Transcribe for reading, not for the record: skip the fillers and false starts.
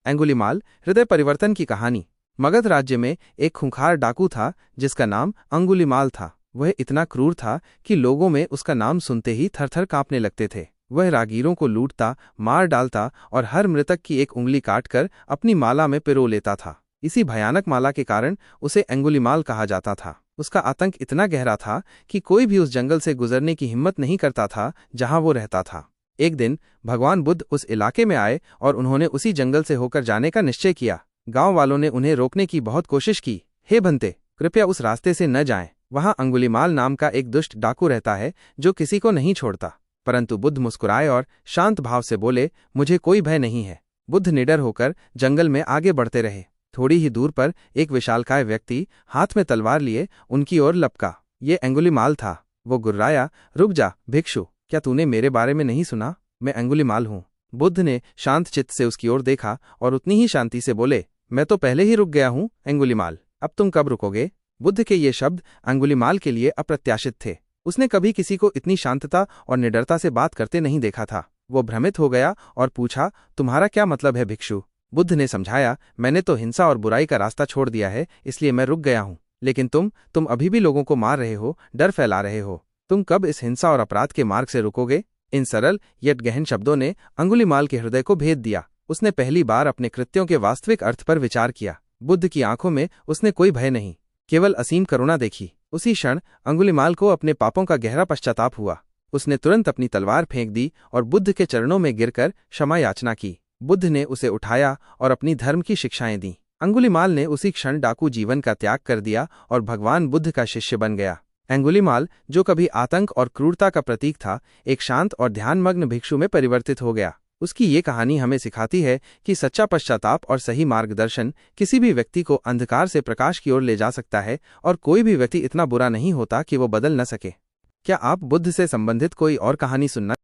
अंगुलीमाल हृदय परिवर्तन की कहानी। मगध राज्य में एक खूंखार डाकू था जिसका नाम अंगुलीमाल था। वह इतना क्रूर था कि लोगों में उसका नाम सुनते ही थरथर कांपने लगते थे। वह रागीरों को लूटता, मार डालता और हर मृतक की एक उंगली काटकर अपनी माला में पिरो लेता था। इसी भयानक माला के कारण उसे अंगुलीमाल कहा जाता था। उसका आतंक इतना गहरा था कि कोई भी उस जंगल से गुजरने की हिम्मत नहीं करता था जहां वो रहता था। एक दिन भगवान बुद्ध उस इलाके में आए और उन्होंने उसी जंगल से होकर जाने का निश्चय किया। गांव वालों ने उन्हें रोकने की बहुत कोशिश की। हे बंते, कृपया उस रास्ते से न जाएं। वहां अंगुलीमाल नाम का एक दुष्ट डाकू रहता है जो किसी को नहीं छोड़ता। परंतु बुद्ध मुस्कुराए और शांत भाव से बोले, मुझे कोई भय नहीं है। बुद्ध निडर होकर जंगल में आगे बढ़ते रहे। थोड़ी ही दूर पर एक विशालकाय व्यक्ति हाथ में तलवार लिए उनकी ओर लपका। ये अंगुलीमाल था। वो गुर्राया, रुक जा भिक्षु, क्या तूने मेरे बारे में नहीं सुना? मैं अंगुलीमाल हूँ। बुद्ध ने शांत चित्त से उसकी ओर देखा और उतनी ही शांति से बोले, मैं तो पहले ही रुक गया हूँ अंगुलीमाल, अब तुम कब रुकोगे? बुद्ध के ये शब्द अंगुलीमाल के लिए अप्रत्याशित थे। उसने कभी किसी को इतनी शांतता और निडरता से बात करते नहीं देखा था। वो भ्रमित हो गया और पूछा, तुम्हारा क्या मतलब है भिक्षु? बुद्ध ने समझाया, मैंने तो हिंसा और बुराई का रास्ता छोड़ दिया है, इसलिए मैं रुक गया हूँ। लेकिन तुम अभी भी लोगों को मार रहे हो, डर फैला रहे हो। तुम कब इस हिंसा और अपराध के मार्ग से रुकोगे? इन सरल यट गहन शब्दों ने अंगुलीमाल के हृदय को भेद दिया। उसने पहली बार अपने कृत्यों के वास्तविक अर्थ पर विचार किया। बुद्ध की आंखों में उसने कोई भय नहीं, केवल असीम करुणा देखी। उसी क्षण अंगुलीमाल को अपने पापों का गहरा पश्चाताप हुआ। उसने तुरंत अपनी तलवार फेंक दी और बुद्ध के चरणों में गिरकर क्षमा याचना की। बुद्ध ने उसे उठाया और अपनी धर्म की शिक्षाएं दी। अंगुलीमाल ने उसी क्षण डाकू जीवन का त्याग कर दिया और भगवान बुद्ध का शिष्य बन गया। अंगुलीमाल, जो कभी आतंक और क्रूरता का प्रतीक था, एक शांत और ध्यानमग्न भिक्षु में परिवर्तित हो गया। उसकी ये कहानी हमें सिखाती है कि सच्चा पश्चाताप और सही मार्गदर्शन किसी भी व्यक्ति को अंधकार से प्रकाश की ओर ले जा सकता है और कोई भी व्यक्ति इतना बुरा नहीं होता कि वो बदल न सके। क्या आप बुद्ध से संबंधित कोई और कहानी सुनना